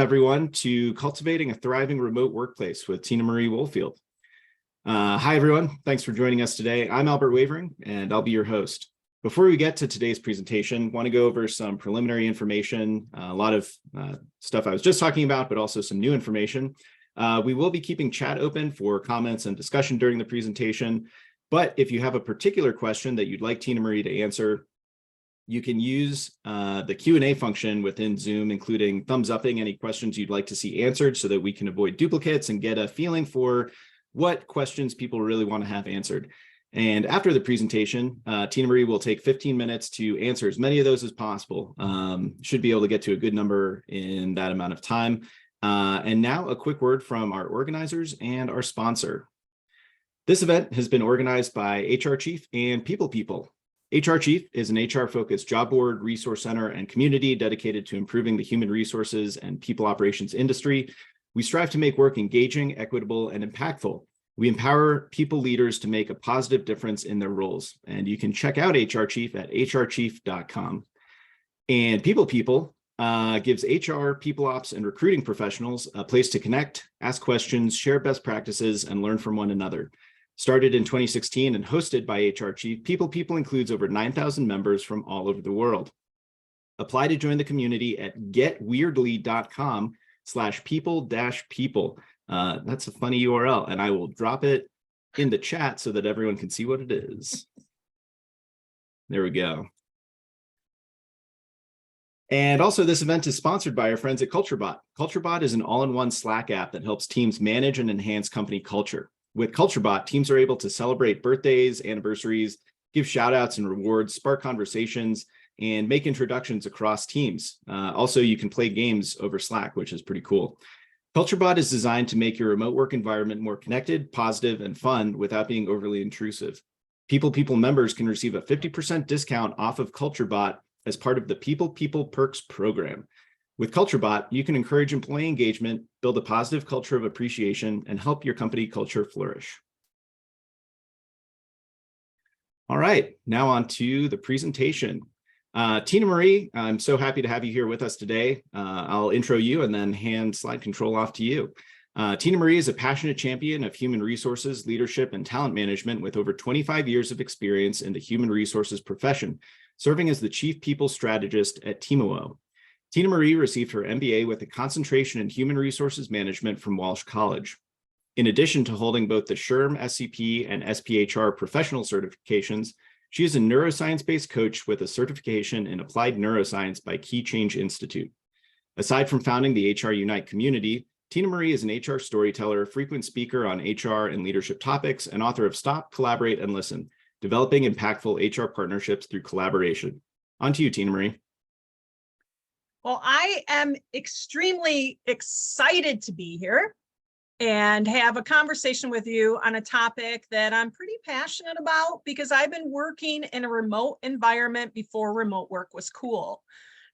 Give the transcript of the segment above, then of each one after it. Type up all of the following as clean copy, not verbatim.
Everyone to Cultivating a Thriving Remote Workplace with Tina Marie Woolfield. Hi, everyone. Thanks for joining us today. I'm Albert Wavering, and I'll be your host. Before we get to today's presentation, I want to go over some preliminary information, a lot of stuff I was just talking about, but also some new information. We will be keeping chat open for comments and discussion during the presentation. But if you have a particular question that you'd like Tina Marie to answer, you can use the Q&A function within Zoom, including thumbs upping any questions you'd like to see answered so that we can avoid duplicates and get a feeling for what questions people really want to have answered. And after the presentation, Tina Marie will take 15 minutes to answer as many of those as possible. Should be able to get to a good number in that amount of time. And now a quick word from our organizers and our sponsor. This event has been organized by HR Chief and People. HR Chief is an HR-focused job board, resource center, and community dedicated to improving the human resources and people operations industry. We strive to make work engaging, equitable, and impactful. We empower people leaders to make a positive difference in their roles. And you can check out HR Chief at hrchief.com. And People gives HR, people ops, and recruiting professionals a place to connect, ask questions, share best practices, and learn from one another. Started in 2016 and hosted by HR Chief, People includes over 9,000 members from all over the world. Apply to join the community at getweirdly.com/people-people. That's a funny URL, and I will drop it in the chat so that everyone can see what it is. There we go. And also, this event is sponsored by our friends at Cultivate. Cultivate is an all-in-one Slack app that helps teams manage and enhance company culture. With Cultivate, teams are able to celebrate birthdays, anniversaries, give shout-outs and rewards, spark conversations, and make introductions across teams. Also, you can play games over Slack, which is pretty cool. Cultivate is designed to make your remote work environment more connected, positive, and fun without being overly intrusive. People members can receive a 50% discount off of Cultivate as part of the People Perks program. With Cultivate, you can encourage employee engagement, build a positive culture of appreciation, and help your company culture flourish. All right, now on to the presentation. Tina Marie, I'm so happy to have you here with us today. I'll intro you and then hand slide control off to you. Tina Marie is a passionate champion of human resources, leadership, and talent management with over 25 years of experience in the human resources profession, serving as the Chief People Strategist at Timo. Tina Marie received her MBA with a concentration in human resources management from Walsh College. In addition to holding both the SHRM SCP and SPHR professional certifications, she is a neuroscience-based coach with a certification in applied neuroscience by Key Change Institute. Aside from founding the HR Unite community, Tina Marie is an HR storyteller, frequent speaker on HR and leadership topics, and author of Stop, Collaborate, and Listen, Developing Impactful HR Partnerships Through Collaboration. On to you, Tina Marie. Well, I am extremely excited to be here and have a conversation with you on a topic that I'm pretty passionate about because I've been working in a remote environment before remote work was cool.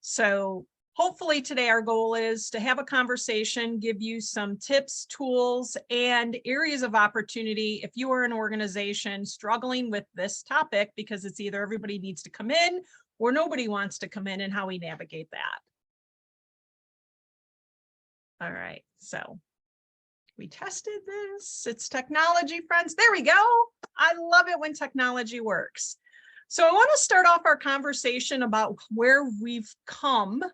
So hopefully today our goal is to have a conversation, give you some tips, tools, and areas of opportunity if you are an organization struggling with this topic because it's either everybody needs to come in or nobody wants to come in and how we navigate that. All right, so we tested this. It's technology, friends. There we go. I love it when technology works. So I want to start off our conversation about where we've come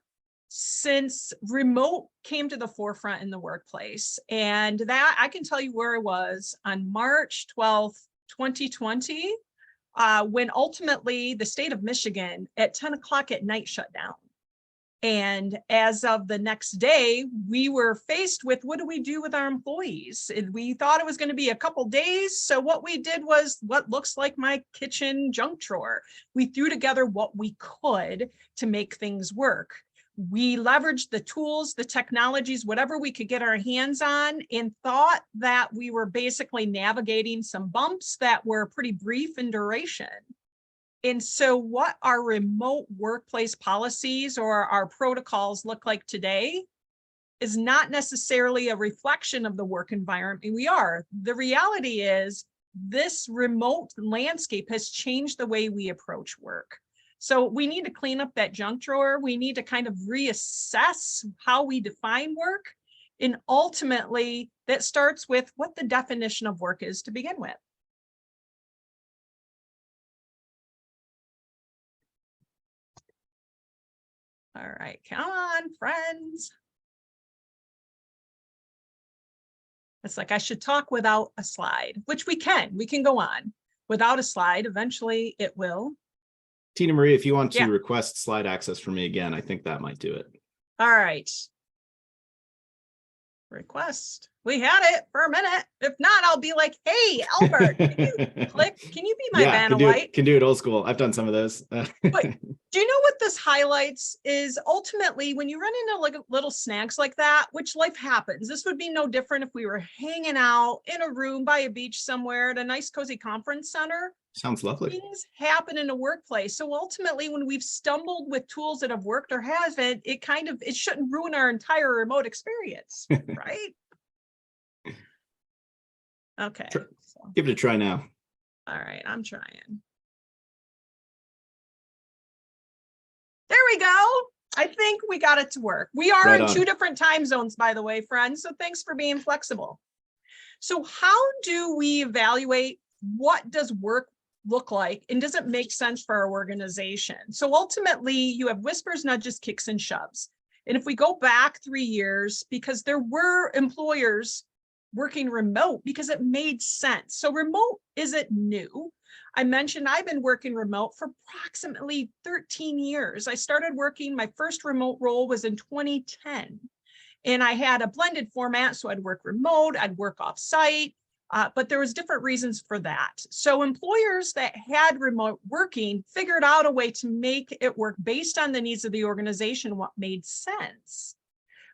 since remote came to the forefront in the workplace. And that I can tell you where I was on March 12th, 2020, when ultimately the state of Michigan at 10 o'clock at night shut down. And as of the next day, we were faced with what do we do with our employees? We thought it was going to be a couple days. So what we did was what looks like my kitchen junk drawer. We threw together what we could to make things work. We leveraged the tools, the technologies, whatever we could get our hands on, and thought that we were basically navigating some bumps that were pretty brief in duration. And so what our remote workplace policies or our protocols look like today is not necessarily a reflection of the work environment we are. The reality is this remote landscape has changed the way we approach work. So we need to clean up that junk drawer. We need to kind of reassess how we define work. And ultimately, that starts with what the definition of work is to begin with. All right, come on, friends. It's like I should talk without a slide, which we can go on without a slide. Eventually it will. Tina Marie, if you want to request slide access for me again, I think that might do it. All right. Request. We had it for a minute. If not, I'll be like, hey, Albert, can you click? Can you be my Vanna White? Can do it old school. I've done some of those. But do you know what this highlights is ultimately when you run into like little snags like that, which life happens. This would be no different if we were hanging out in a room by a beach somewhere at a nice cozy conference center. Sounds lovely. Things happen in a workplace. So ultimately, when we've stumbled with tools that have worked or haven't, it shouldn't ruin our entire remote experience, right? Okay. Give it a try now. All right, I'm trying. There we go. I think we got it to work. We are in 2 different time zones, by the way, friends. So thanks for being flexible. So how do we evaluate what does work look like and does it make sense for our organization? So ultimately, you have whispers, nudges, kicks, and shoves. And if we go back 3 years, because there were employers working remote because it made sense. So remote isn't new. I mentioned I've been working remote for approximately 13 years. I started working, my first remote role was in 2010. And I had a blended format. So I'd work remote, I'd work off site, but there was different reasons for that. So employers that had remote working figured out a way to make it work based on the needs of the organization, what made sense.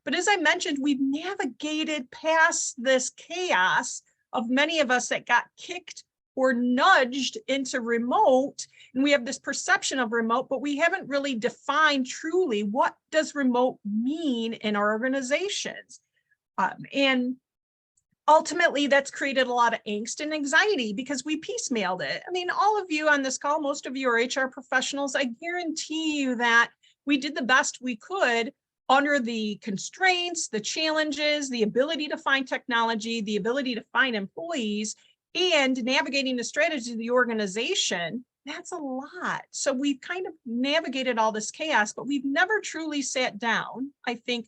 But as I mentioned, we've navigated past this chaos of many of us that got kicked or nudged into remote, and we have this perception of remote, but we haven't really defined truly what does remote mean in our organizations. And ultimately, that's created a lot of angst and anxiety because we piecemealed it. I mean, all of you on this call, most of you are HR professionals. I guarantee you that we did the best we could under the constraints, the challenges, the ability to find technology, the ability to find employees, and navigating the strategy of the organization. That's a lot. So we've kind of navigated all this chaos, but we've never truly sat down, I think,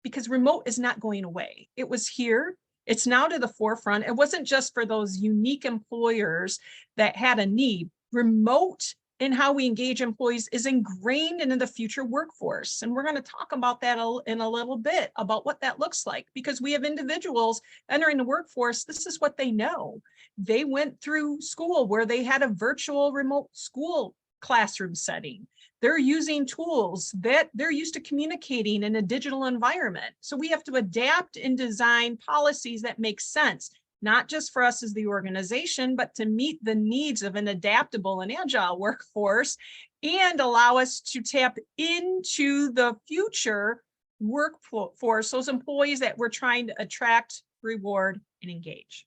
because remote is not going away. It was here. It's now to the forefront. It wasn't just for those unique employers that had a need. Remote and how we engage employees is ingrained into the future workforce. And we're going to talk about that in a little bit about what that looks like, because we have individuals entering the workforce. This is what they know. They went through school where they had a virtual remote school classroom setting. They're using tools that they're used to communicating in a digital environment. So we have to adapt and design policies that make sense, not just for us as the organization, but to meet the needs of an adaptable and agile workforce and allow us to tap into the future workforce, those employees that we're trying to attract, reward, and engage.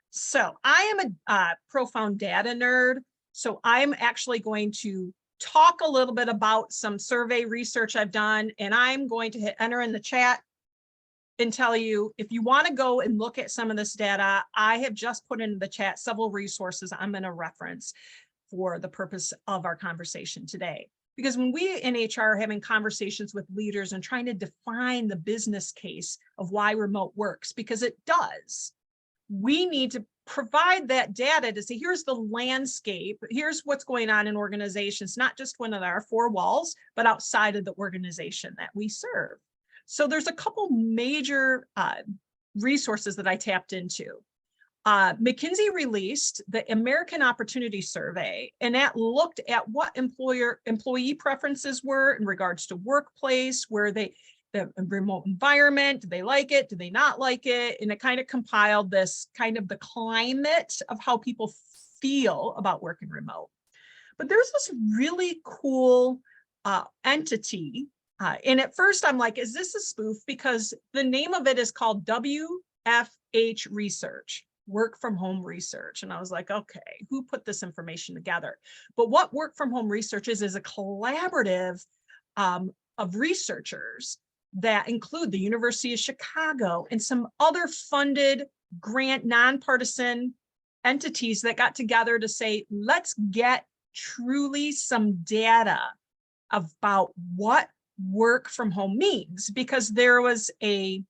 So I am a profound data nerd. So I'm actually going to talk a little bit about some survey research I've done, and I'm going to hit enter in the chat and tell you, if you want to go and look at some of this data, I have just put into the chat several resources I'm going to reference for the purpose of our conversation today. Because when we in HR are having conversations with leaders and trying to define the business case of why remote works, because it does, we need to provide that data to say, here's the landscape, here's what's going on in organizations, not just within our 4 walls, but outside of the organization that we serve. So there's a couple major resources that I tapped into. McKinsey released the American Opportunity Survey, and that looked at what employee preferences were in regards to workplace, where the remote environment, do they like it, do they not like it? And it kind of compiled this kind of the climate of how people feel about working remote. But there's this really cool entity. And at first I'm like, is this a spoof? Because the name of it is called WFH Research. work from home research. And I was like, okay, who put this information together? But what work from home research is a collaborative of researchers that include the University of Chicago and some other funded grant nonpartisan entities that got together to say, let's get truly some data about what work from home means, because there was a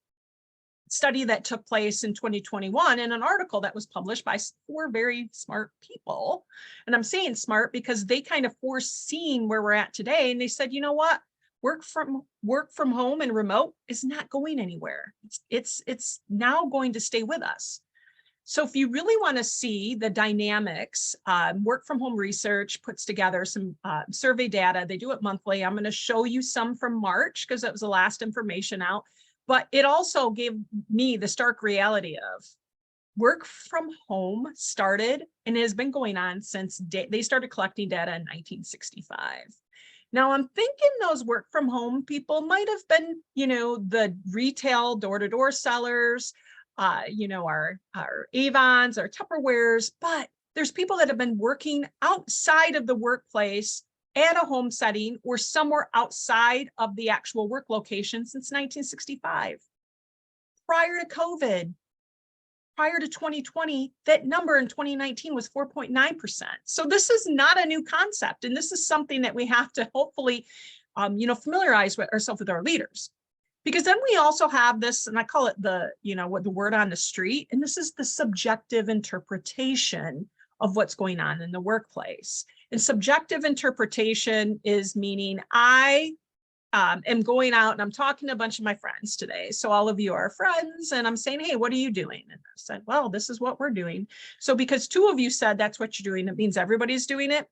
study that took place in 2021 in an article that was published by 4 very smart people. And I'm saying smart because they kind of foreseen where we're at today. And they said, you know what? Work from home and remote is not going anywhere. It's now going to stay with us. So if you really want to see the dynamics, work from home research puts together some survey data. They do it monthly. I'm going to show you some from March because that was the last information out. But it also gave me the stark reality of work from home started and it has been going on since they started collecting data in 1965. Now I'm thinking those work from home people might have been, the retail door-to-door sellers, our Avons, our Tupperwares, but there's people that have been working outside of the workplace at a home setting or somewhere outside of the actual work location since 1965. Prior to COVID, prior to 2020, that number in 2019 was 4.9%. So this is not a new concept. And this is something that we have to hopefully, familiarize ourselves with our leaders. Because then we also have this, and I call it the word on the street, and this is the subjective interpretation of what's going on in the workplace. And subjective interpretation is meaning I am going out and I'm talking to a bunch of my friends today. So all of you are friends and I'm saying, hey, what are you doing? And I said, well, this is what we're doing. So because 2 of you said that's what you're doing, it means everybody's doing it.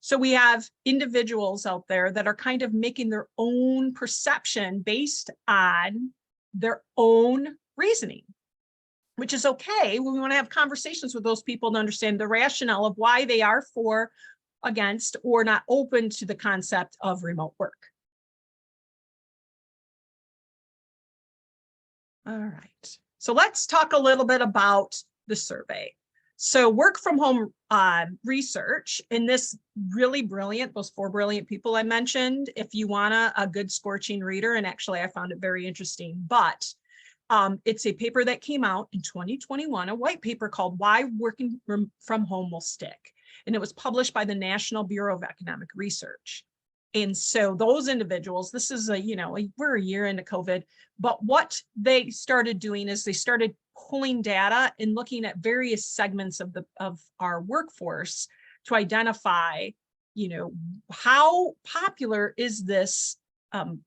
So we have individuals out there that are kind of making their own perception based on their own reasoning, which is okay. We want to have conversations with those people to understand the rationale of why they are for, against, or not open to the concept of remote work. All right, so let's talk a little bit about the survey. So work from home research, and this really brilliant, those 4 brilliant people I mentioned, if you want a good scorching reader, and actually I found it very interesting, but it's a paper that came out in 2021, a white paper called Why Working from Home Will Stick. And it was published by the National Bureau of Economic Research. And so those individuals, this is we're a year into COVID, but what they started doing is they started pulling data and looking at various segments of our workforce to identify, how popular is this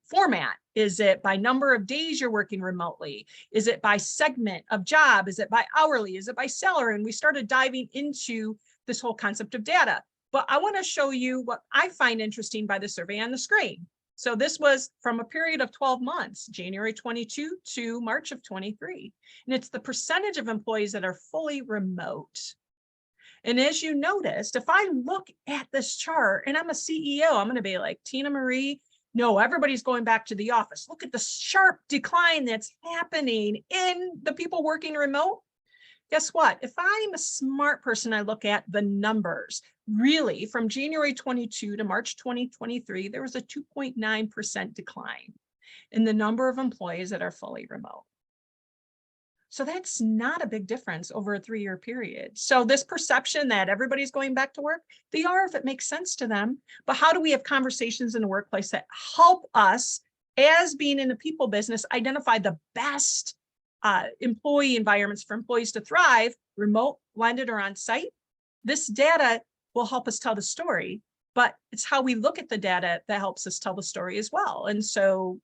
format? Is it by number of days you're working remotely? Is it by segment of job? Is it by hourly? Is it by salary? And we started diving into this whole concept of data. But I want to show you what I find interesting by the survey on the screen. So this was from a period of 12 months, January 22 to March of 23. And it's the percentage of employees that are fully remote. And as you noticed, if I look at this chart and I'm a CEO, I'm going to be like, Tina Marie, no, everybody's going back to the office. Look at the sharp decline that's happening in the people working remote. Guess what? If I'm a smart person, I look at the numbers. Really, from January 22 to March 2023, there was a 2.9% decline in the number of employees that are fully remote. So that's not a big difference over a 3-year period. So this perception that everybody's going back to work, they are if it makes sense to them. But how do we have conversations in the workplace that help us, as being in the people business, identify the best employee environments for employees to thrive, remote, blended, or on site? This data will help us tell the story, but it's how we look at the data that helps us tell the story as well. And so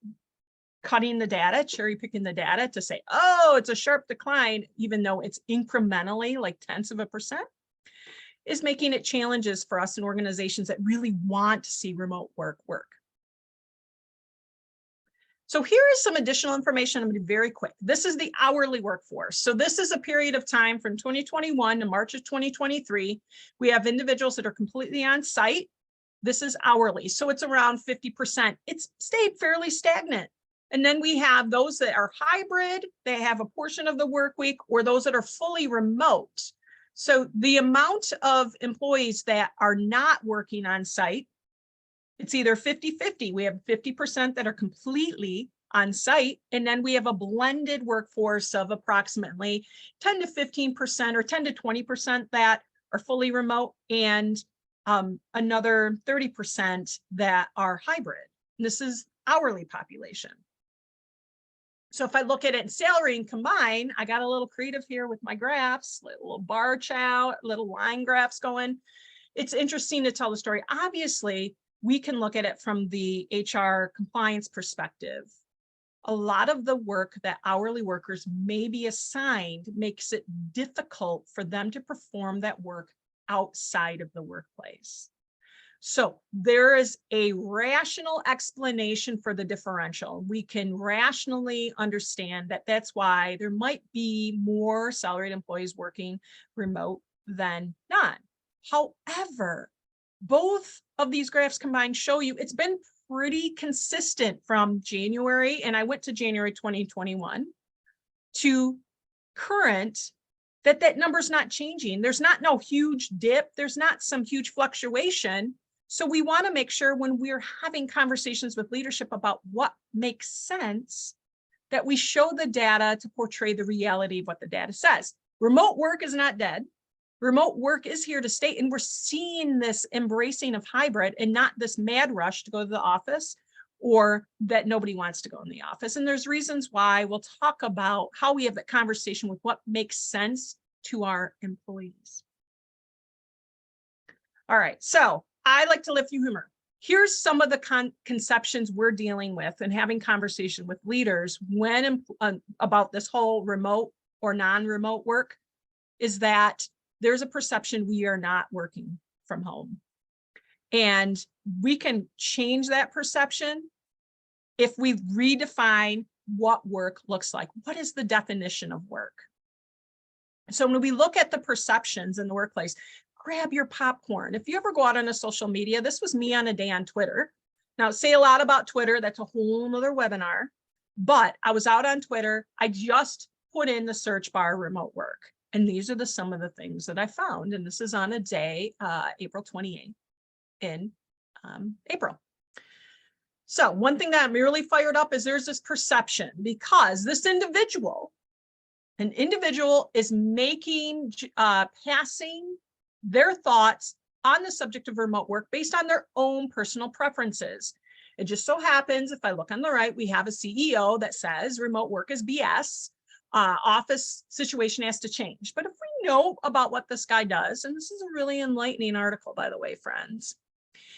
cutting the data, cherry picking the data to say, oh, it's a sharp decline, even though it's incrementally like 0.1%, is making it challenges for us in organizations that really want to see remote work. So here is some additional information. I'm going to be very quick. This is the hourly workforce. So this is a period of time from 2021 to March of 2023. We have individuals that are completely on site. This is hourly. So it's around 50%. It's stayed fairly stagnant. And then we have those that are hybrid, they have a portion of the work week, or those that are fully remote. So the amount of employees that are not working on site, it's either 50-50. We have 50% that are completely on site, and then we have a blended workforce of approximately 10 to 15% or 10 to 20% that are fully remote, and another 30% that are hybrid. And this is hourly population. So if I look at it in salary and combine, I got a little creative here with my graphs, little bar chart, little line graphs going. It's interesting to tell the story. Obviously, we can look at it from the HR compliance perspective. A lot of the work that hourly workers may be assigned makes it difficult for them to perform that work outside of the workplace. So there is a rational explanation for the differential. We can rationally understand that that's why there might be more salaried employees working remote than not. However, both of these graphs combined show you it's been pretty consistent from January, and I went to January 2021 to current, that number's not changing. There's not no huge dip. There's not some huge fluctuation. So we want to make sure when we're having conversations with leadership about what makes sense, that we show the data to portray the reality of what the data says. Remote work is not dead. Remote work is here to stay, and we're seeing this embracing of hybrid and not this mad rush to go to the office, or that nobody wants to go in the office. And there's reasons why. We'll talk about how we have that conversation with what makes sense to our employees. All right, so I like to live through humor. Here's some of the conceptions we're dealing with and having conversation with leaders when about this whole remote or non-remote work, is that there's a perception we are not working from home. And we can change that perception if we redefine what work looks like. What is the definition of work? So when we look at the perceptions in the workplace, grab your popcorn. If you ever go out on a social media, this was me on a day on Twitter. Now, say a lot about Twitter, that's a whole nother webinar, but I was out on Twitter. I just put in the search bar remote work. And these are some of the things that I found. And this is on a day, April 28th in April. So one thing that I'm really fired up is there's this perception, because this individual is making, passing their thoughts on the subject of remote work based on their own personal preferences. It just so happens, if I look on the right, we have a CEO that says remote work is BS. Office situation has to change. But if we know about what this guy does, and this is a really enlightening article, by the way, friends,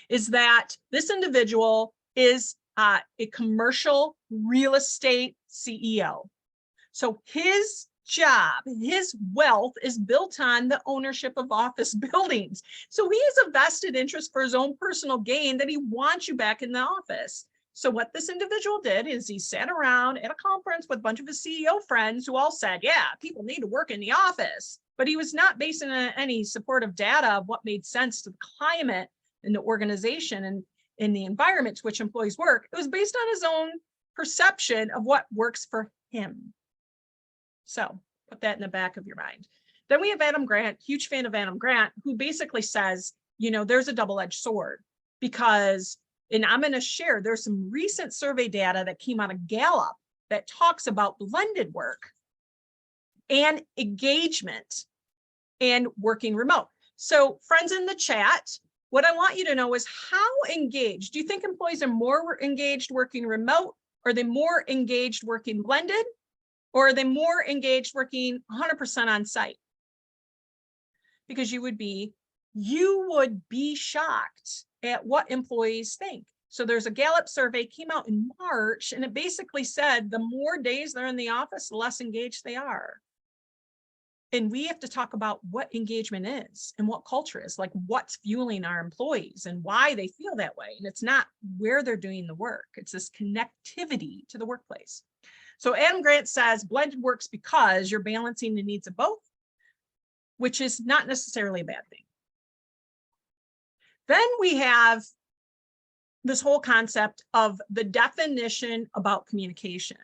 is that this individual is a commercial real estate CEO. So his job, his wealth is built on the ownership of office buildings. So he has a vested interest for his own personal gain that he wants you back in the office. So what this individual did is he sat around at a conference with a bunch of his CEO friends who all said, yeah, people need to work in the office. But he was not basing any supportive data of what made sense to the climate in the organization and in the environment to which employees work. It was based on his own perception of what works for him. So put that in the back of your mind. Then we have Adam Grant, huge fan of Adam Grant, who basically says, you know, there's a double-edged sword, because, and I'm going to share, there's some recent survey data that came out of Gallup that talks about blended work and engagement and working remote. So friends in the chat, what I want you to know is how engaged, do you think employees are more engaged working remote? Are they more engaged working blended? Or are they more engaged working 100% on site? Because you would be shocked at what employees think. So there's a Gallup survey came out in March, and it basically said the more days they're in the office, the less engaged they are. And we have to talk about what engagement is and what culture is, like what's fueling our employees and why they feel that way. And it's not where they're doing the work. It's this connectivity to the workplace. So Adam Grant says blended works because you're balancing the needs of both, which is not necessarily a bad thing. Then we have this whole concept of the definition about communication.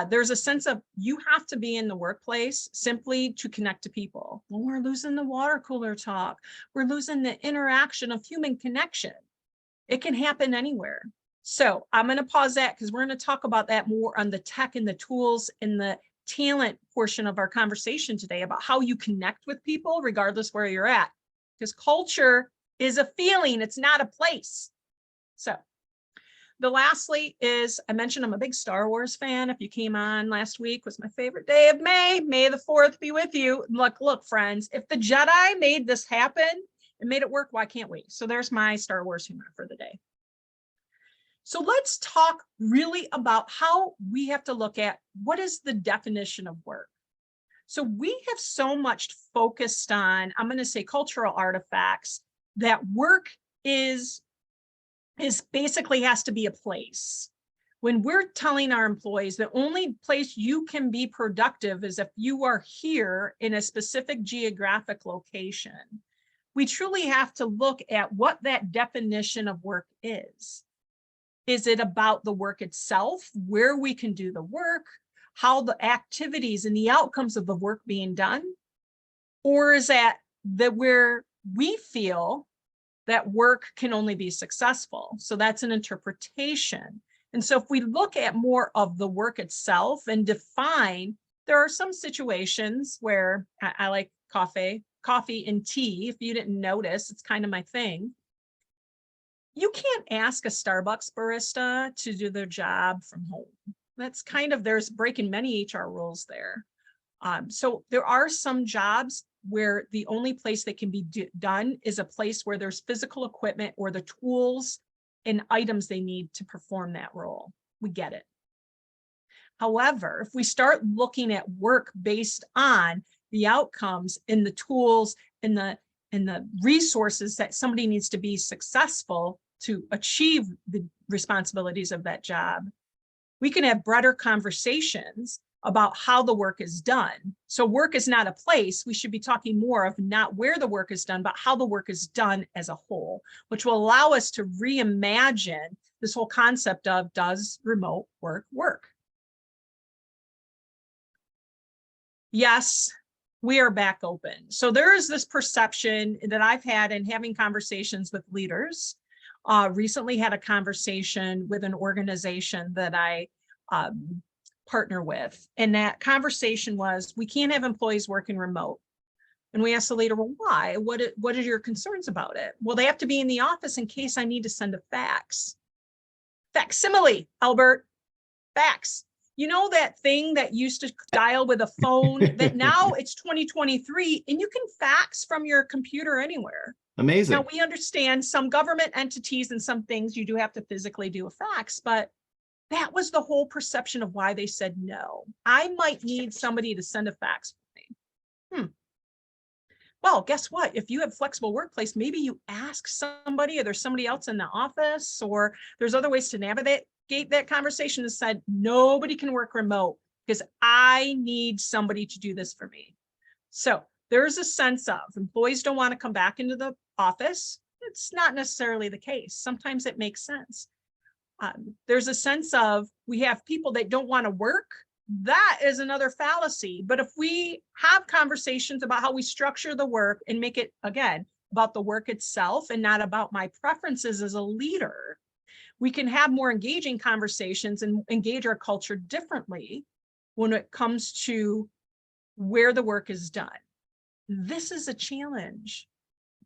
There's a sense of you have to be in the workplace simply to connect to people. Well, we're losing the water cooler talk. We're losing the interaction of human connection. It can happen anywhere. So I'm going to pause that because we're going to talk about that more on the tech and the tools and the talent portion of our conversation today about how you connect with people regardless where you're at. Because culture is a feeling, it's not a place. So the lastly is, I mentioned I'm a big Star Wars fan. If you came on last week, was my favorite day of May. May the 4th be with you. Look, friends, if the Jedi made this happen and made it work, why can't we? So there's my Star Wars humor for the day. So let's talk really about how we have to look at what is the definition of work. So we have so much focused on, I'm going to say cultural artifacts, that work is basically has to be a place. When we're telling our employees the only place you can be productive is if you are here in a specific geographic location, we truly have to look at what that definition of work is. Is it about the work itself, where we can do the work, how the activities and the outcomes of the work being done? Or is that where we feel that work can only be successful? So that's an interpretation. And so if we look at more of the work itself and define, there are some situations where I like coffee and tea. If you didn't notice, it's kind of my thing. You can't ask a Starbucks barista to do their job from home. That's kind of, there's breaking many HR rules there. So there are some jobs where the only place that can be done is a place where there's physical equipment or the tools and items they need to perform that role. We get it. However, if we start looking at work based on the outcomes and the tools and the resources that somebody needs to be successful to achieve the responsibilities of that job, we can have broader conversations about how the work is done. So work is not a place. We should be talking more of not where the work is done, but how the work is done as a whole, which will allow us to reimagine this whole concept of, does remote work work? Yes, we are back open. So there is this perception that I've had in having conversations with leaders. Recently had a conversation with an organization that I partner with. And that conversation was, we can't have employees working remote. And we asked the leader, well, why? What are your concerns about it? Well, they have to be in the office in case I need to send a fax. Facsimile, Albert, fax. You know that thing that used to dial with a phone that now it's 2023 and you can fax from your computer anywhere. Amazing. Now we understand some government entities and some things you do have to physically do a fax, but that was the whole perception of why they said no. I might need somebody to send a fax for me. Well, guess what? If you have flexible workplace, maybe you ask somebody, or there's somebody else in the office, or there's other ways to navigate that conversation and said, nobody can work remote because I need somebody to do this for me. So there's a sense of employees don't want to come back into the office. It's not necessarily the case. Sometimes it makes sense. There's a sense of we have people that don't want to work. That is another fallacy. But if we have conversations about how we structure the work and make it, again, about the work itself and not about my preferences as a leader, we can have more engaging conversations and engage our culture differently when it comes to where the work is done. This is a challenge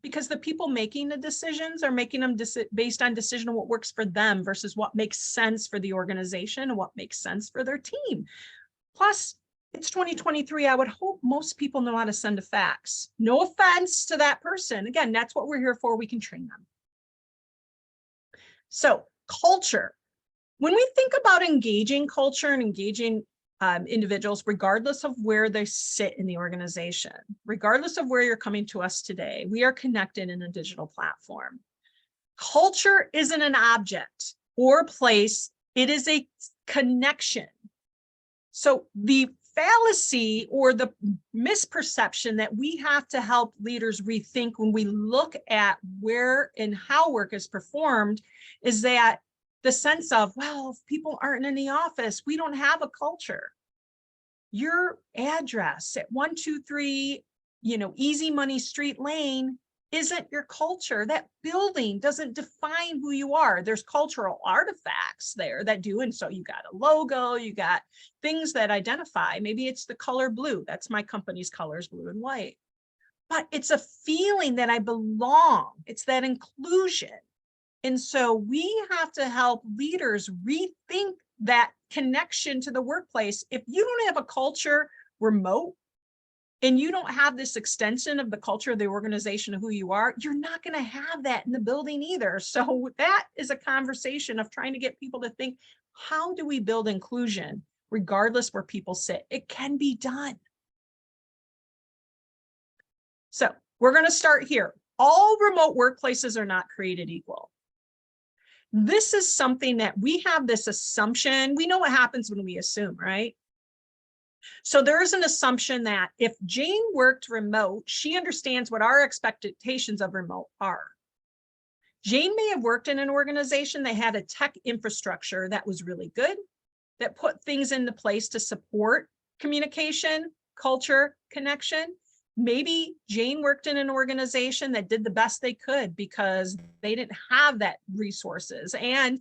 because the people making the decisions are making them based on decision on what works for them versus what makes sense for the organization and what makes sense for their team. Plus, it's 2023. I would hope most people know how to send a fax. No offense to that person. Again, that's what we're here for. We can train them. So culture. When we think about engaging culture and engaging individuals, regardless of where they sit in the organization, regardless of where you're coming to us today, we are connected in a digital platform. Culture isn't an object or a place. It is a connection. So the fallacy or the misperception that we have to help leaders rethink when we look at where and how work is performed is that the sense of, well, if people aren't in the office, we don't have a culture. Your address at 123, Easy Money Street Lane isn't your culture. That building doesn't define who you are. There's cultural artifacts there that do. And so you got a logo, you got things that identify. Maybe it's the color blue. That's my company's colors, blue and white. But it's a feeling that I belong. It's that inclusion. And so we have to help leaders rethink that connection to the workplace. If you don't have a culture remote, and you don't have this extension of the culture of the organization of who you are, you're not going to have that in the building either. So that is a conversation of trying to get people to think, how do we build inclusion regardless where people sit? It can be done. So we're going to start here. All remote workplaces are not created equal. This is something that we have this assumption. We know what happens when we assume, right? So there is an assumption that if Jane worked remote, she understands what our expectations of remote are. Jane may have worked in an organization that had a tech infrastructure that was really good, that put things into place to support communication, culture, connection. Maybe Jane worked in an organization that did the best they could because they didn't have that resources. And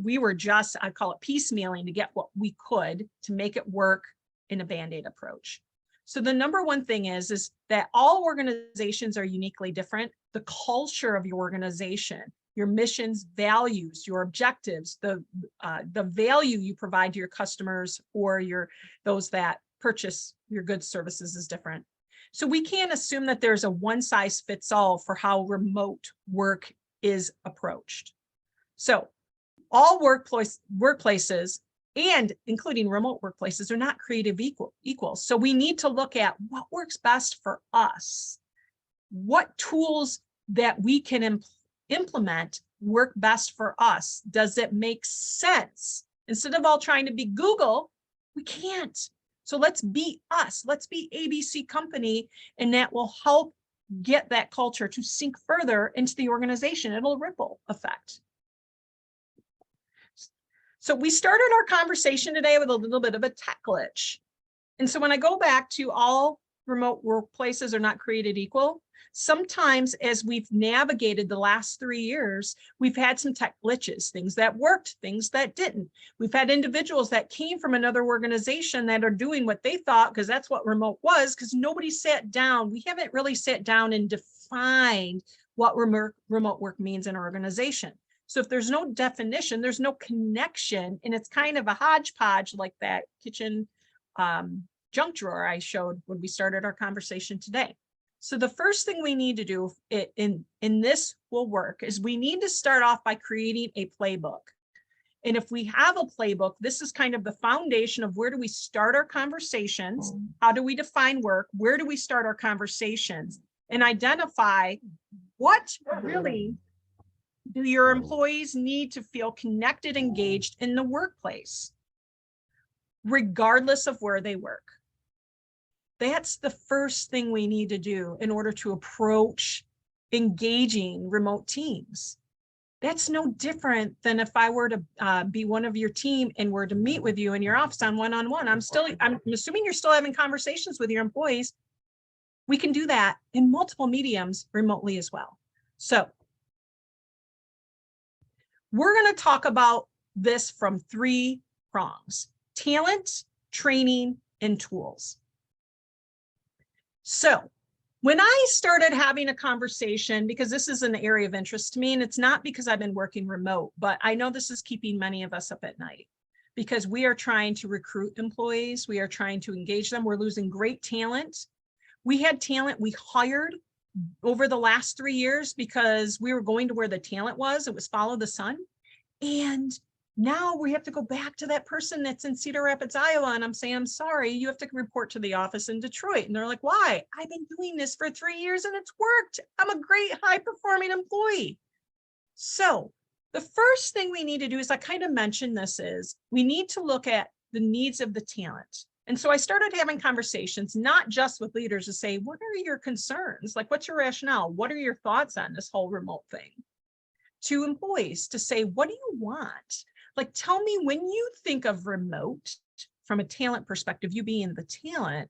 we were just, I call it piecemealing to get what we could to make it work in a Band-Aid approach. So the number one thing is that all organizations are uniquely different. The culture of your organization, your missions, values, your objectives, the value you provide to your customers or those that purchase your goods, services is different. So we can't assume that there's a one size fits all for how remote work is approached. So all workplaces and including remote workplaces are not creative equal. So we need to look at what works best for us. What tools that we can implement work best for us? Does it make sense? Instead of all trying to be Google, we can't. So let's be us. Let's be ABC Company, and that will help get that culture to sink further into the organization. It'll ripple effect. So we started our conversation today with a little bit of a tech glitch. And so when I go back to all remote workplaces are not created equal, sometimes as we've navigated the last 3 years, we've had some tech glitches, things that worked, things that didn't. We've had individuals that came from another organization that are doing what they thought, because that's what remote was, because nobody sat down. We haven't really sat down and defined what remote work means in our organization. So if there's no definition, there's no connection, and it's kind of a hodgepodge like that kitchen junk drawer I showed when we started our conversation today. So the first thing we need to do in this will work is we need to start off by creating a playbook. And if we have a playbook, this is kind of the foundation of where do we start our conversations? How do we define work? Where do we start our conversations? And identify what really do your employees need to feel connected, engaged in the workplace, regardless of where they work. That's the first thing we need to do in order to approach engaging remote teams. That's no different than if I were to be one of your team and were to meet with you in your office on one-on-one. I'm assuming you're still having conversations with your employees. We can do that in multiple mediums remotely as well. So we're going to talk about this from 3 prongs: talent, training, and tools. So when I started having a conversation, because this is an area of interest to me, and it's not because I've been working remote, but I know this is keeping many of us up at night because we are trying to recruit employees. We are trying to engage them. We're losing great talent. We had talent we hired over the last 3 years because we were going to where the talent was. It was follow the sun. And now we have to go back to that person that's in Cedar Rapids, Iowa. And I'm saying, I'm sorry, you have to report to the office in Detroit. And they're like, why? I've been doing this for 3 years and it's worked. I'm a great high performing employee. So the first thing we need to do is, I kind of mentioned this, is we need to look at the needs of the talent. And so I started having conversations, not just with leaders to say, what are your concerns? Like, what's your rationale? What are your thoughts on this whole remote thing? To employees to say, what do you want? Like, tell me, when you think of remote from a talent perspective, you being the talent,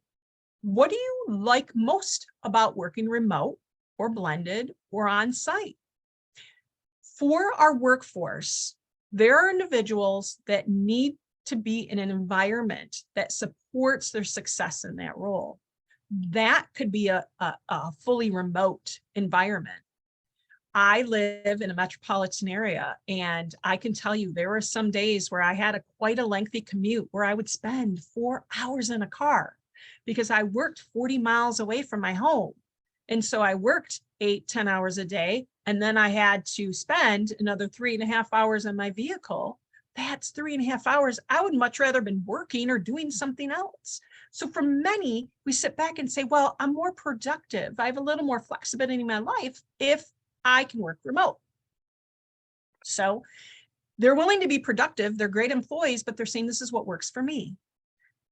what do you like most about working remote or blended or on site? For our workforce, there are individuals that need to be in an environment that supports their success in that role. That could be a fully remote environment. I live in a metropolitan area, and I can tell you there were some days where I had quite a lengthy commute where I would spend 4 hours in a car because I worked 40 miles away from my home. And so I worked 8-10 hours a day, and then I had to spend another 3.5 hours in my vehicle. That's 3.5 hours. I would much rather been working or doing something else. So for many, we sit back and say, well, I'm more productive. I have a little more flexibility in my life if I can work remote. So they're willing to be productive. They're great employees, but they're saying this is what works for me.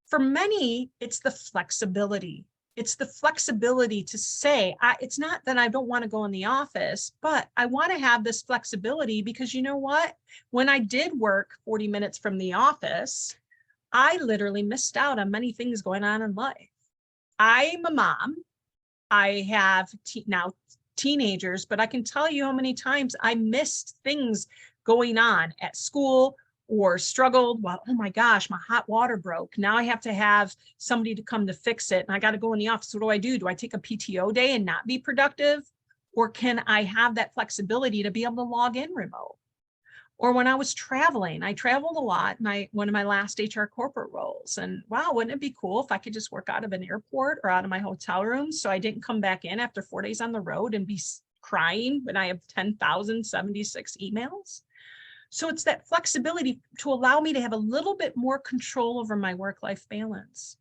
For many, it's the flexibility. It's the flexibility to say, it's not that I don't want to go in the office, but I want to have this flexibility because you know what? When I did work 40 minutes from the office, I literally missed out on many things going on in life. I'm a mom. I have now teenagers, but I can tell you how many times I missed things going on at school or struggled. Well, oh my gosh, my hot water broke. Now I have to have somebody to come to fix it. And I got to go in the office. What do I do? Do I take a PTO day and not be productive? Or can I have that flexibility to be able to log in remote? Or when I was traveling, I traveled a lot, one of my last HR corporate roles. And wow, wouldn't it be cool if I could just work out of an airport or out of my hotel room so I didn't come back in after 4 days on the road and be crying when I have 10,076 emails? So it's that flexibility to allow me to have a little bit more control over my work-life balance.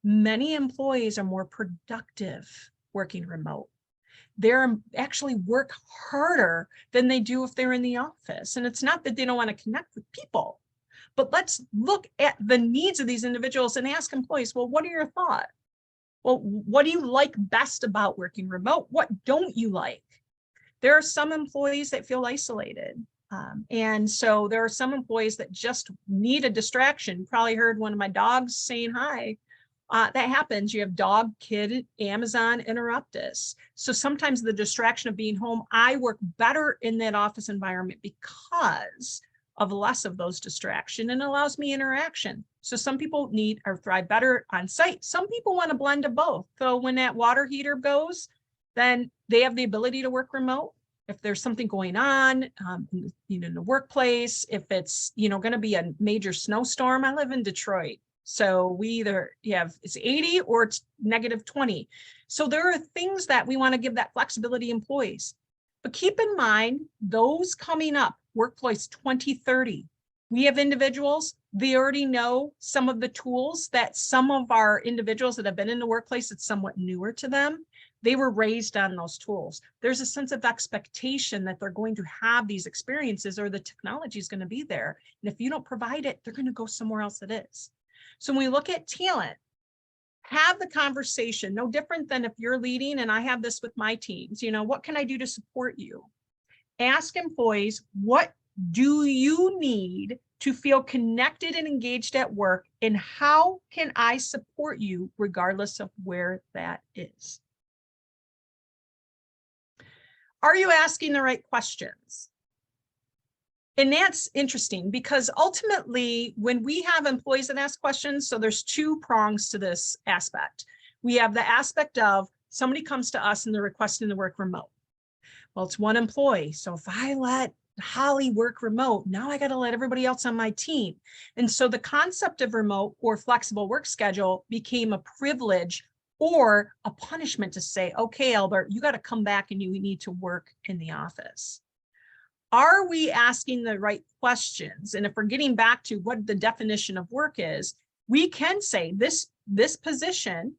Many employees are more productive working remote. They're actually work harder than they do if they're in the office. And it's not that they don't want to connect with people, but let's look at the needs of these individuals and ask employees, well, what are your thoughts? Well, what do you like best about working remote? What don't you like? There are some employees that feel isolated. And so there are some employees that just need a distraction. You probably heard one of my dogs saying hi. That happens. You have dog, kid, Amazon, interrupt us. So sometimes the distraction of being home, I work better in that office environment because of less of those distractions and allows me interaction. So some people need or thrive better on site. Some people want to blend of both. So when that water heater goes, then they have the ability to work remote. If there's something going on, in the workplace, if it's, going to be a major snowstorm. I live in Detroit. So we either it's 80 or it's -20. So there are things that we want to give that flexibility employees. But keep in mind, those coming up, workplace 2030, we have individuals, they already know some of the tools that some of our individuals that have been in the workplace, it's somewhat newer to them. They were raised on those tools. There's a sense of expectation that they're going to have these experiences or the technology is going to be there. And if you don't provide it, they're going to go somewhere else it is. So when we look at talent, have the conversation, no different than if you're leading, and I have this with my teams, what can I do to support you? Ask employees, what do you need to feel connected and engaged at work? And how can I support you regardless of where that is? Are you asking the right questions? And that's interesting because ultimately, when we have employees that ask questions, so there's 2 prongs to this aspect. We have the aspect of somebody comes to us and they're requesting to work remote. Well, it's one employee. So if I let Holly work remote, now I got to let everybody else on my team. And so the concept of remote or flexible work schedule became a privilege or a punishment to say, okay, Albert, you got to come back and you need to work in the office. Are we asking the right questions? And if we're getting back to what the definition of work is, we can say this position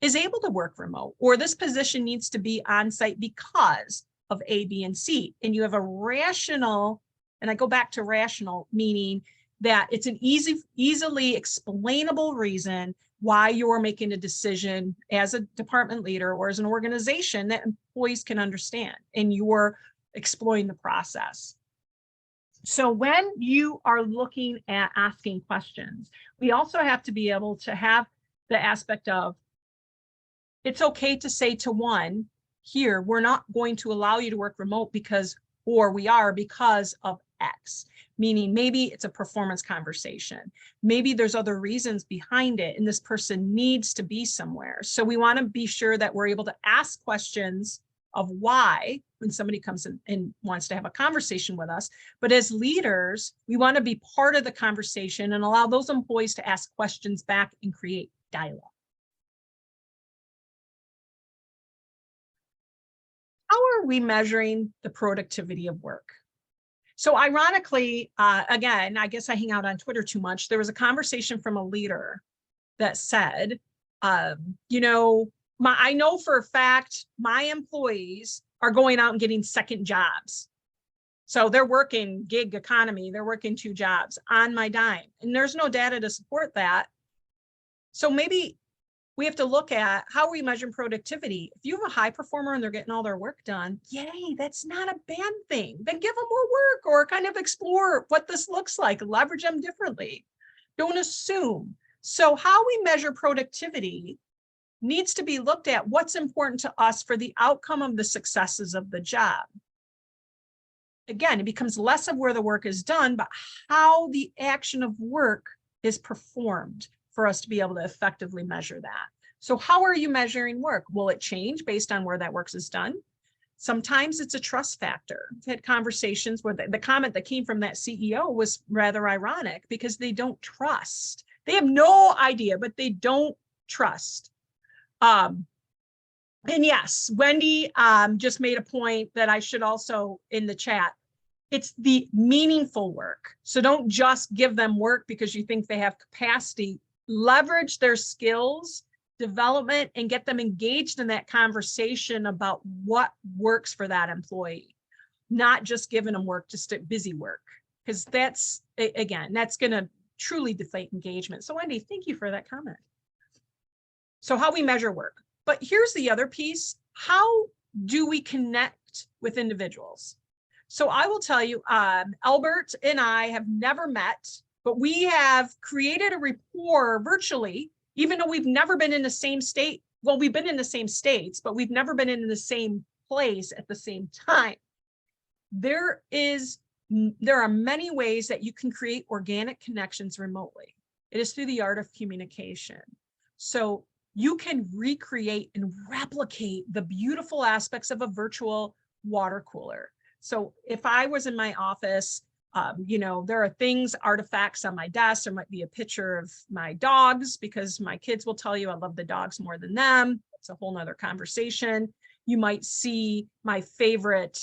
is able to work remote, or this position needs to be on site because of A, B, and C. And you have a rational, and I go back to rational, meaning that it's an easily explainable reason why you're making a decision as a department leader or as an organization that employees can understand, and you're exploring the process. So when you are looking at asking questions, we also have to be able to have the aspect of, it's okay to say to one, here, we're not going to allow you to work remote because, or we are because of X. Meaning maybe it's a performance conversation. Maybe there's other reasons behind it and this person needs to be somewhere. So we want to be sure that we're able to ask questions of why when somebody comes in and wants to have a conversation with us. But as leaders, we want to be part of the conversation and allow those employees to ask questions back and create dialogue. How are we measuring the productivity of work? So ironically, again, I guess I hang out on Twitter too much. There was a conversation from a leader that said, you know, I know for a fact my employees are going out and getting second jobs. So they're working gig economy. They're working 2 jobs on my dime. And there's no data to support that. So maybe we have to look at how we measure productivity. If you have a high performer and they're getting all their work done, yay, that's not a bad thing. Then give them more work or kind of explore what this looks like, leverage them differently. Don't assume. So how we measure productivity needs to be looked at what's important to us for the outcome of the successes of the job. Again, it becomes less of where the work is done, but how the action of work is performed for us to be able to effectively measure that. So how are you measuring work? Will it change based on where that work is done? Sometimes it's a trust factor. I've had conversations where the comment that came from that CEO was rather ironic because they don't trust. They have no idea, but they don't trust. And yes, Wendy just made a point that I should also in the chat. It's the meaningful work. So don't just give them work because you think they have capacity. Leverage their skills, development, and get them engaged in that conversation about what works for that employee, not just giving them work, just busy work, because that's, again, that's going to truly deflate engagement. So Wendy, thank you for that comment. So how we measure work. But here's the other piece. How do we connect with individuals? So I will tell you, Albert and I have never met, but we have created a rapport virtually, even though we've never been in the same state. Well, we've been in the same states, but we've never been in the same place at the same time. There are many ways that you can create organic connections remotely. It is through the art of communication. So you can recreate and replicate the beautiful aspects of a virtual water cooler. So if I was in my office, you know, there are things, artifacts on my desk. There might be a picture of my dogs because my kids will tell you I love the dogs more than them. It's a whole nother conversation. You might see my favorite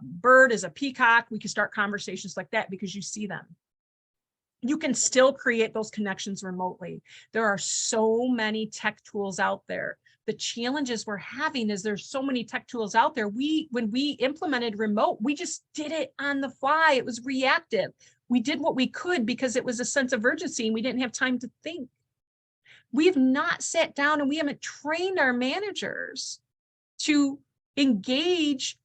bird is a peacock. We can start conversations like that because you see them. You can still create those connections remotely. There are so many tech tools out there. The challenges we're having is there's so many tech tools out there. When we implemented remote, we just did it on the fly. It was reactive. We did what we could because it was a sense of urgency and we didn't have time to think. We have not sat down and we haven't trained our managers to engage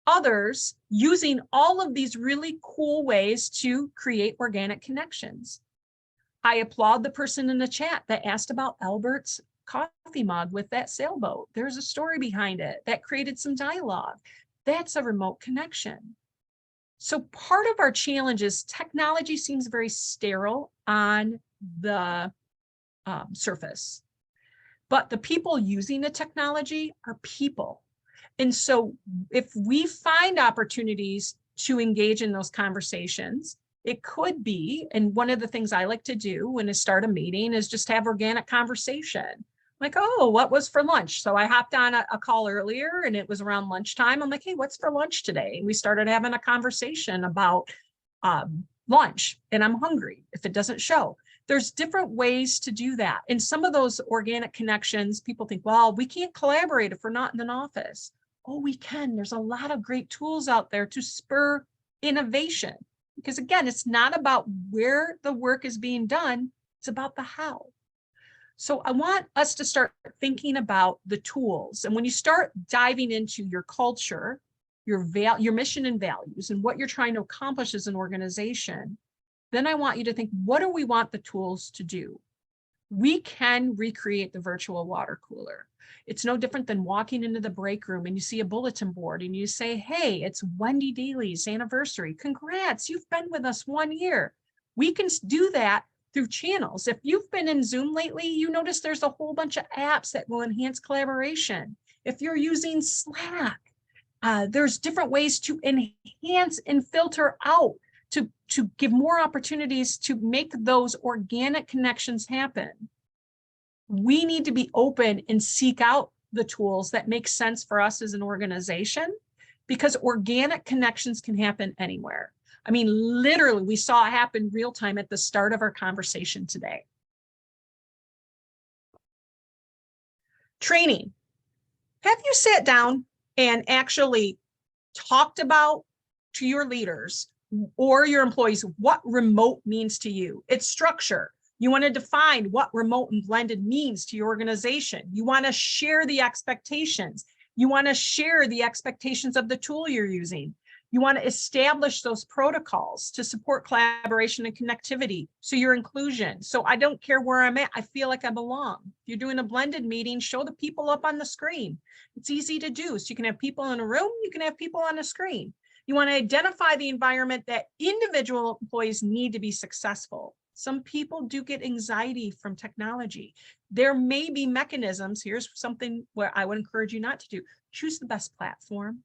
others using all of these really cool ways to create organic connections. I applaud the person in the chat that asked about Albert's coffee mug with that sailboat. There's a story behind it that created some dialogue. That's a remote connection. So part of our challenge is technology seems very sterile on the surface, but the people using the technology are people. And so if we find opportunities to engage in those conversations, it could be, and one of the things I like to do when I start a meeting is just have organic conversation. Like, oh, what was for lunch? So I hopped on a call earlier and it was around lunchtime. I'm like, hey, what's for lunch today? And we started having a conversation about lunch and I'm hungry if it doesn't show. There's different ways to do that. And some of those organic connections, people think, well, we can't collaborate if we're not in an office. Oh, we can. There's a lot of great tools out there to spur innovation. Because again, it's not about where the work is being done, it's about the how. So I want us to start thinking about the tools. And when you start diving into your culture, your mission and values, and what you're trying to accomplish as an organization, then I want you to think, what do we want the tools to do? We can recreate the virtual water cooler. It's no different than walking into the break room and you see a bulletin board and you say, hey, it's Wendy Daly's anniversary. Congrats, you've been with us 1 year. We can do that through channels. If you've been in Zoom lately, you notice there's a whole bunch of apps that will enhance collaboration. If you're using Slack, there's different ways to enhance and filter out to give more opportunities to make those organic connections happen. We need to be open and seek out the tools that make sense for us as an organization, because organic connections can happen anywhere. I mean, literally, we saw it happen real time at the start of our conversation today. Training. Have you sat down and actually talked about to your leaders or your employees what remote means to you? It's structure. You want to define what remote and blended means to your organization. You want to share the expectations. You want to share the expectations of the tool you're using. You want to establish those protocols to support collaboration and connectivity. So your inclusion. So I don't care where I'm at, I feel like I belong. If you're doing a blended meeting, show the people up on the screen. It's easy to do. So you can have people in a room, you can have people on a screen. You want to identify the environment that individual employees need to be successful. Some people do get anxiety from technology. There may be mechanisms. Here's something where I would encourage you not to do. Choose the best platform.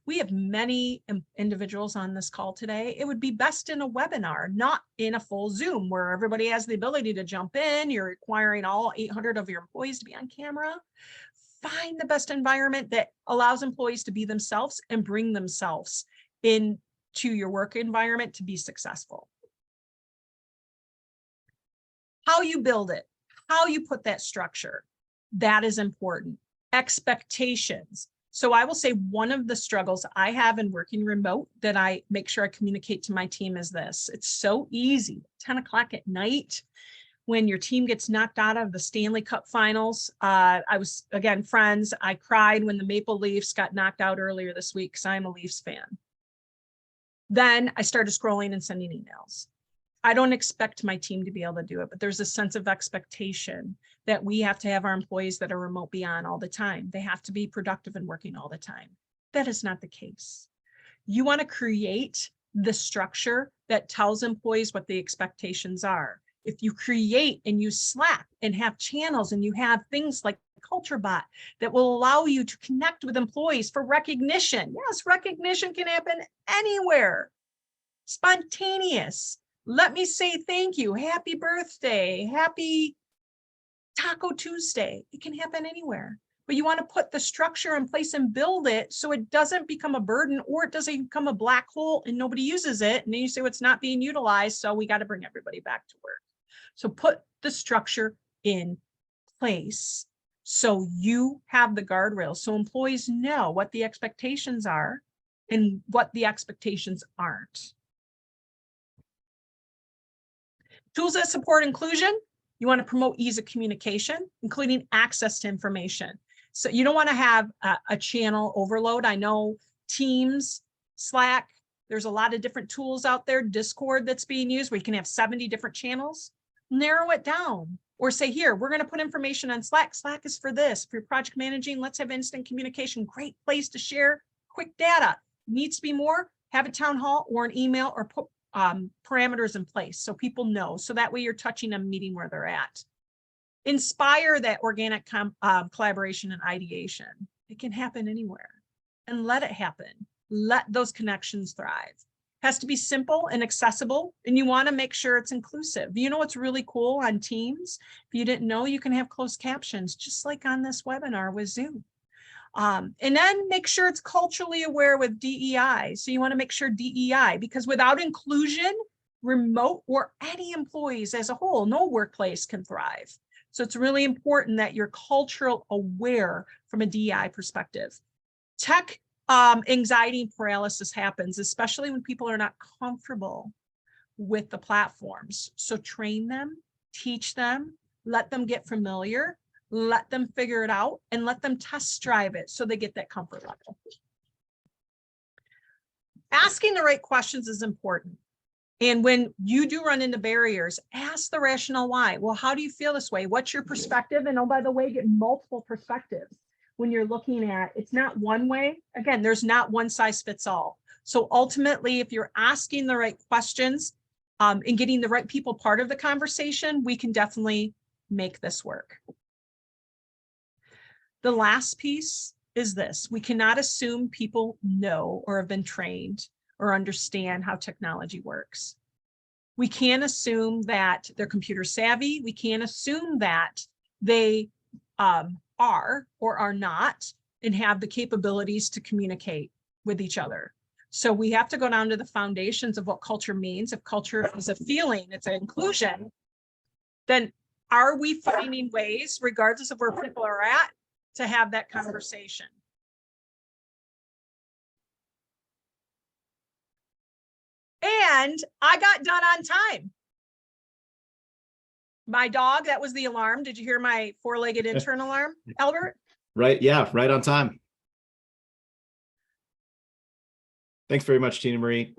We have many individuals on this call today. It would be best in a webinar, not in a full Zoom where everybody has the ability to jump in. You're requiring all 800 of your employees to be on camera. Find the best environment that allows employees to be themselves and bring themselves into your work environment to be successful. How you build it, how you put that structure, that is important. Expectations. So I will say one of the struggles I have in working remote that I make sure I communicate to my team is this. It's so easy, 10 o'clock at night, when your team gets knocked out of the Stanley Cup finals. I was, again, friends, I cried when the Maple Leafs got knocked out earlier this week because I'm a Leafs fan. Then I started scrolling and sending emails. I don't expect my team to be able to do it, but there's a sense of expectation that we have to have our employees that are remote be on all the time. They have to be productive and working all the time. That is not the case. You want to create the structure that tells employees what the expectations are. If you create and use Slack and have channels and you have things like Cultivate that will allow you to connect with employees for recognition. Yes, recognition can happen anywhere. Spontaneous. Let me say thank you, happy birthday, happy Taco Tuesday. It can happen anywhere, but you want to put the structure in place and build it so it doesn't become a burden or it doesn't become a black hole and nobody uses it. And then you say, well, it's not being utilized, so we got to bring everybody back to work. So put the structure in place so you have the guardrails so employees know what the expectations are and what the expectations aren't. Tools that support inclusion. You want to promote ease of communication, including access to information. So you don't want to have a channel overload. I know Teams, Slack, there's a lot of different tools out there, Discord that's being used where you can have 70 different channels. Narrow it down or say, here, we're going to put information on Slack. Slack is for this. If you're project managing, let's have instant communication. Great place to share quick data. Needs to be more, have a town hall or an email or put parameters in place so people know. So that way you're touching a meeting where they're at. Inspire that organic collaboration and ideation. It can happen anywhere and let it happen. Let those connections thrive. Has to be simple and accessible, and you want to make sure it's inclusive. You know what's really cool on Teams? If you didn't know, you can have closed captions, just like on this webinar with Zoom. And then make sure it's culturally aware with DEI. So you want to make sure DEI, because without inclusion, remote or any employees as a whole, no workplace can thrive. So it's really important that you're cultural aware from a DEI perspective. Tech anxiety and paralysis happens, especially when people are not comfortable with the platforms. So train them, teach them, let them get familiar, let them figure it out, and let them test drive it so they get that comfort level. Asking the right questions is important. And when you do run into barriers, ask the rationale why. Well, how do you feel this way? What's your perspective? And oh, by the way, get multiple perspectives when you're looking at, it's not one way. Again, there's not one size fits all. So ultimately, if you're asking the right questions and getting the right people part of the conversation, we can definitely make this work. The last piece is this: we cannot assume people know or have been trained or understand how technology works. We can't assume that they're computer savvy. We can't assume that they are or are not and have the capabilities to communicate with each other. So we have to go down to the foundations of what culture means. If culture is a feeling, it's an inclusion, then are we finding ways, regardless of where people are at, to have that conversation? And I got done on time. My dog, that was the alarm. Did you hear my four-legged intern alarm, Albert? Right. Yeah. Right on time. Thanks very much, Tina Marie.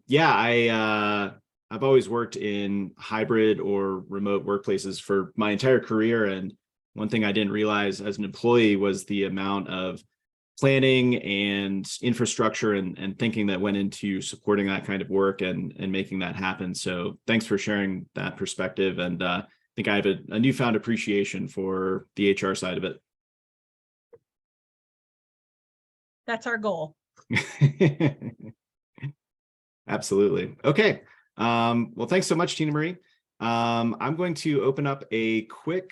Yeah, I've always worked in hybrid or remote workplaces for my entire career. And one thing I didn't realize as an employee was the amount of planning and infrastructure and thinking that went into supporting that kind of work and making that happen. So thanks for sharing that perspective. And I think I have a newfound appreciation for the HR side of it. That's our goal. Absolutely. Okay. Well, thanks so much, Tina Marie. I'm going to open up a quick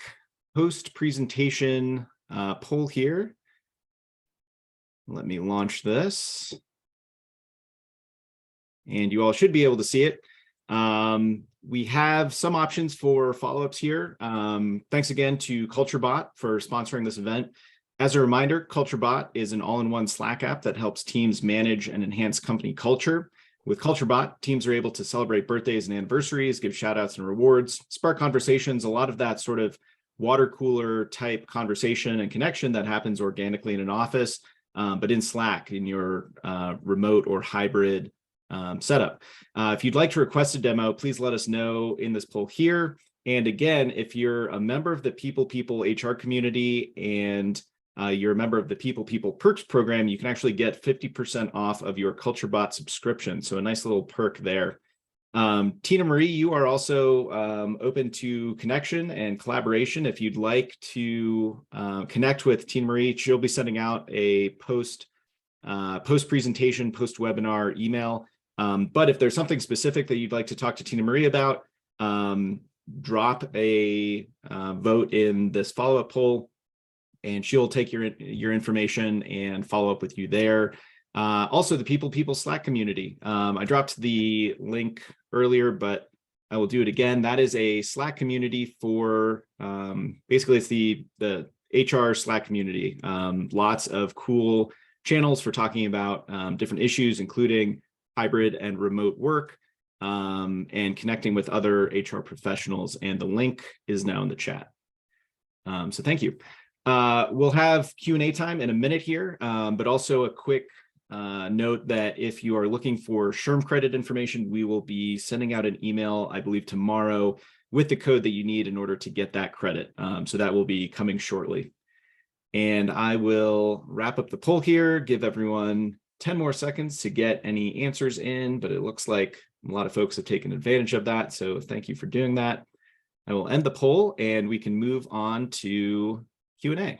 post-presentation poll here. Let me launch this. And you all should be able to see it. We have some options for follow-ups here. Thanks again to CultureBot for sponsoring this event. As a reminder, CultureBot is an all-in-one Slack app that helps teams manage and enhance company culture. With CultureBot, teams are able to celebrate birthdays and anniversaries, give shout-outs and rewards, spark conversations, a lot of that sort of water cooler type conversation and connection that happens organically in an office, but in Slack, in your remote or hybrid setup. If you'd like to request a demo, please let us know in this poll here. And again, if you're a member of the People HR community and you're a member of the People Perks program, you can actually get 50% off of your CultureBot subscription. So a nice little perk there. Tina Marie, you are also open to connection and collaboration. If you'd like to connect with Tina Marie, she'll be sending out a post-presentation, post-webinar email. But if there's something specific that you'd like to talk to Tina Marie about, drop a vote in this follow-up poll, and she'll take your information and follow up with you there. Also, the People Slack community. I dropped the link earlier, but I will do it again. That is a Slack community for, basically it's the HR Slack community. Lots of cool channels for talking about different issues, including hybrid and remote work, and connecting with other HR professionals. And the link is now in the chat. So thank you. We'll have Q&A time in a minute here, but also a quick note that if you are looking for SHRM credit information, we will be sending out an email, I believe tomorrow, with the code that you need in order to get that credit. So that will be coming shortly. And I will wrap up the poll here, give everyone 10 more seconds to get any answers in, but it looks like a lot of folks have taken advantage of that. So thank you for doing that. I will end the poll and we can move on to Q&A.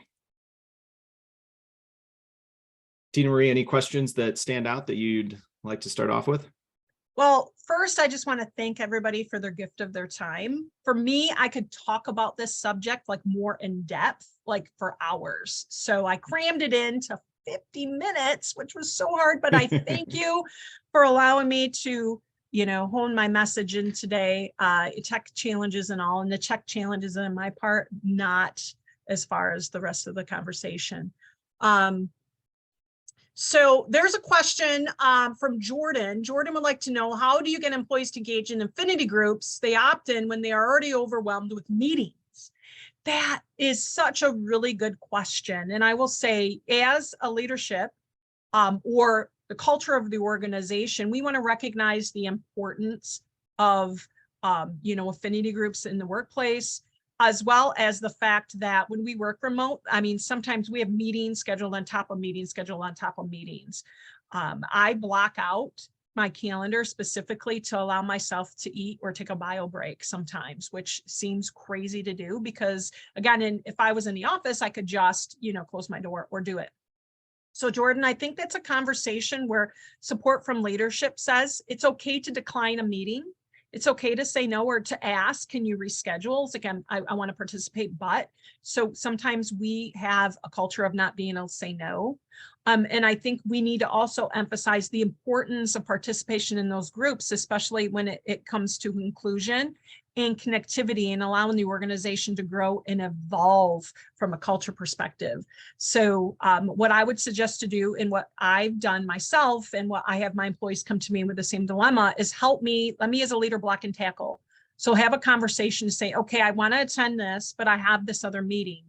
Tina Marie, any questions that stand out that you'd like to start off with? Well, first, I just want to thank everybody for their gift of their time. For me, I could talk about this subject like more in depth, like for hours. So I crammed it into 50 minutes, which was so hard, but I thank you for allowing me to, hone my message in today, tech challenges and all, and the tech challenges on my part, not as far as the rest of the conversation. So there's a question from Jordan. Jordan would like to know, how do you get employees to engage in affinity groups? They opt in when they are already overwhelmed with meetings. That is such a really good question. And I will say, as a leadership or the culture of the organization, we want to recognize the importance of affinity groups in the workplace, as well as the fact that when we work remote, I mean, sometimes we have meetings scheduled on top of meetings, I block out my calendar specifically to allow myself to eat or take a bio break sometimes, which seems crazy to do because, again, if I was in the office, I could just, close my door or do it. So Jordan, I think that's a conversation where support from leadership says it's okay to decline a meeting. It's okay to say no or to ask, can you reschedule? Again, I want to participate, but so sometimes we have a culture of not being able to say no. And I think we need to also emphasize the importance of participation in those groups, especially when it comes to inclusion and connectivity and allowing the organization to grow and evolve from a culture perspective. So what I would suggest to do, and what I've done myself and what I have my employees come to me with the same dilemma, is let me as a leader block and tackle. So have a conversation to say, okay, I want to attend this, but I have this other meeting.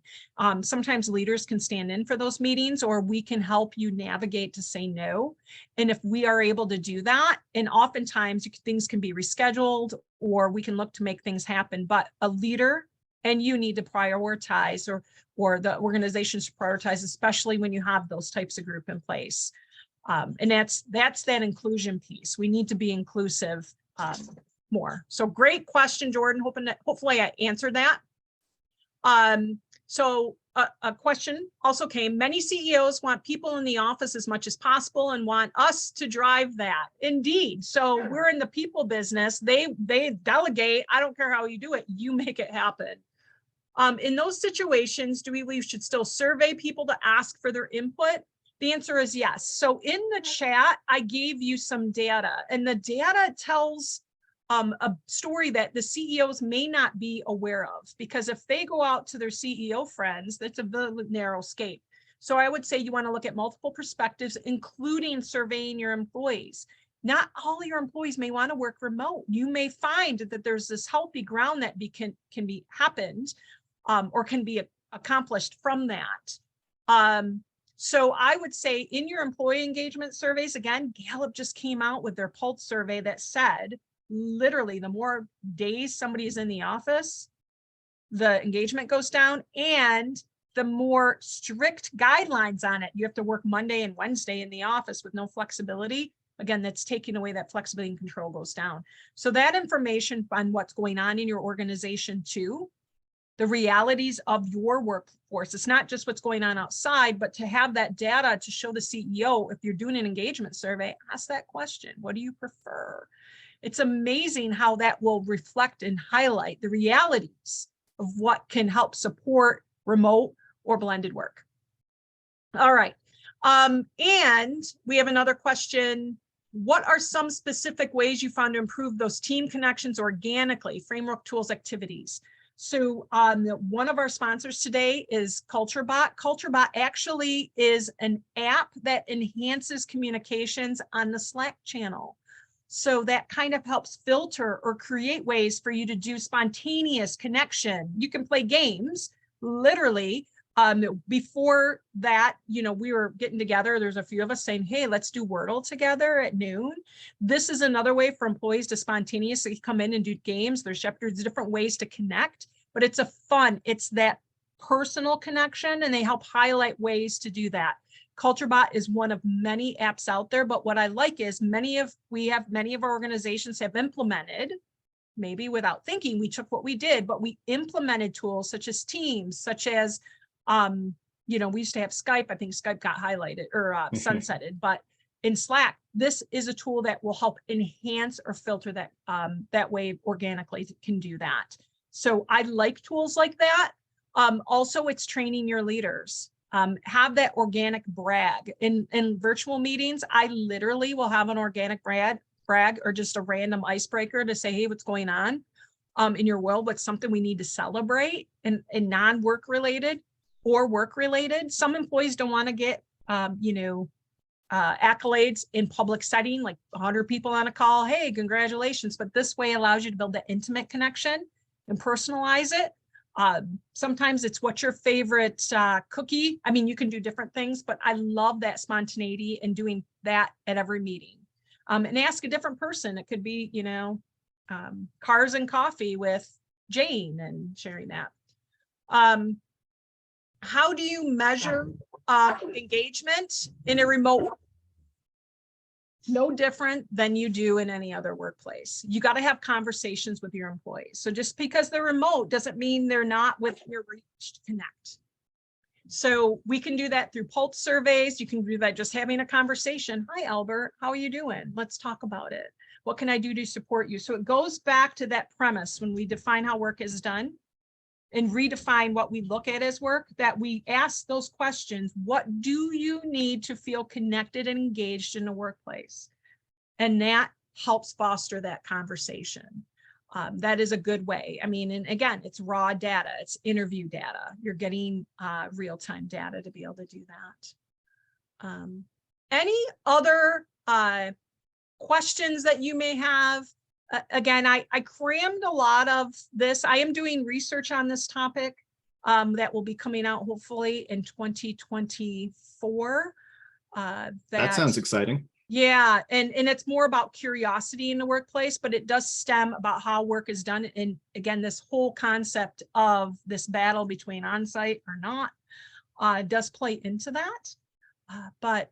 Sometimes leaders can stand in for those meetings, or we can help you navigate to say no. And if we are able to do that, and oftentimes things can be rescheduled, or we can look to make things happen, but a leader and you need to prioritize, or the organizations prioritize, especially when you have those types of group in place. And that's that inclusion piece. We need to be inclusive more. So great question, Jordan. Hopefully I answered that. So a question also came. Many CEOs want people in the office as much as possible and want us to drive that. Indeed. So we're in the people business. They delegate. I don't care how you do it. You make it happen. In those situations, do we believe should still survey people to ask for their input? The answer is yes. So in the chat, I gave you some data, and the data tells a story that the CEOs may not be aware of, because if they go out to their CEO friends, that's a very narrow scope. So I would say you want to look at multiple perspectives, including surveying your employees. Not all your employees may want to work remote. You may find that there's this healthy ground that can be happened or can be accomplished from that. So I would say in your employee engagement surveys, again, Gallup just came out with their Pulse survey that said, literally, the more days somebody is in the office, the engagement goes down, and the more strict guidelines on it. You have to work Monday and Wednesday in the office with no flexibility. Again, that's taking away that flexibility and control goes down. So that information on what's going on in your organization too, the realities of your workforce. It's not just what's going on outside, but to have that data to show the CEO, if you're doing an engagement survey, ask that question. What do you prefer? It's amazing how that will reflect and highlight the realities of what can help support remote or blended work. All right. And we have another question. What are some specific ways you found to improve those team connections organically, framework, tools, activities? So one of our sponsors today is CultureBot. CultureBot actually is an app that enhances communications on the Slack channel. So that kind of helps filter or create ways for you to do spontaneous connection. You can play games, literally. Before that, we were getting together. There's a few of us saying, hey, let's do Wordle together at noon. This is another way for employees to spontaneously come in and do games. There's different ways to connect, but it's it's that personal connection, and they help highlight ways to do that. CultureBot is one of many apps out there, but what I like is many of our organizations have implemented, maybe without thinking, we took what we did, but we implemented tools such as Teams, such as, we used to have Skype. I think Skype got highlighted or sunsetted, but in Slack, this is a tool that will help enhance or filter that way organically can do that. So I like tools like that. Also, it's training your leaders. Have that organic brag. In virtual meetings, I literally will have an organic brag or just a random icebreaker to say, hey, what's going on in your world? What's something we need to celebrate and non-work related or work related? Some employees don't want to get, accolades in public setting, like 100 people on a call. Hey, congratulations. But this way allows you to build that intimate connection and personalize it. Sometimes it's what's your favorite cookie. I mean, you can do different things, but I love that spontaneity and doing that at every meeting. And ask a different person. It could be, cars and coffee with Jane and sharing that. How do you measure engagement in a remote? No different than you do in any other workplace. You got to have conversations with your employees. So just because they're remote doesn't mean they're not within your reach to connect. So we can do that through pulse surveys. You can do that just having a conversation. Hi, Albert, how are you doing? Let's talk about it. What can I do to support you? So it goes back to that premise when we define how work is done and redefine what we look at as work, that we ask those questions. What do you need to feel connected and engaged in the workplace? And that helps foster that conversation. That is a good way. I mean, and again, it's raw data, it's interview data. You're getting real-time data to be able to do that. Any other questions that you may have? Again, I crammed a lot of this. I am doing research on this topic that will be coming out hopefully in 2024. That sounds exciting. Yeah, and it's more about curiosity in the workplace, but it does stem about how work is done. And again, this whole concept of this battle between on-site or not does play into that. But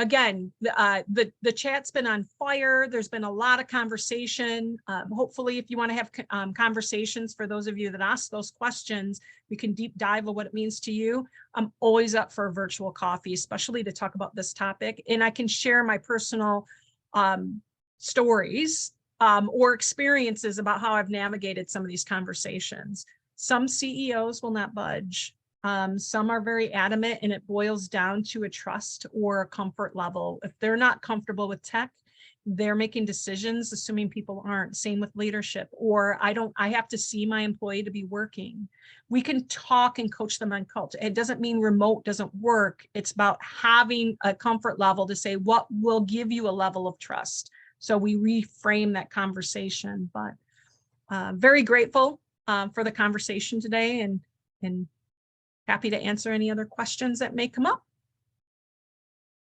again, the chat's been on fire. There's been a lot of conversation. Hopefully, if you want to have conversations, for those of you that ask those questions, we can deep dive of what it means to you. I'm always up for a virtual coffee, especially to talk about this topic. And I can share my personal stories or experiences about how I've navigated some of these conversations. Some CEOs will not budge. Some are very adamant, and it boils down to a trust or a comfort level. If they're not comfortable with tech, they're making decisions assuming people aren't. Same with leadership. Or I have to see my employee to be working. We can talk and coach them on culture. It doesn't mean remote doesn't work. It's about having a comfort level to say what will give you a level of trust. So we reframe that conversation. But very grateful for the conversation today, and happy to answer any other questions that may come up.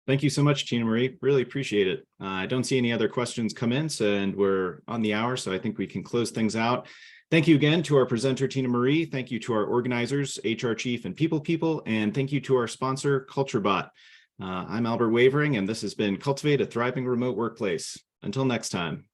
Thank you so much, Tina Marie. Really appreciate it. I don't see any other questions come in, and we're on the hour, so I think we can close things out. Thank you again to our presenter, Tina Marie. Thank you to our organizers, HR Chief and People, and thank you to our sponsor, CultureBot. I'm Albert Wavering, and this has been Cultivate, a Thriving Remote Workplace. Until next time.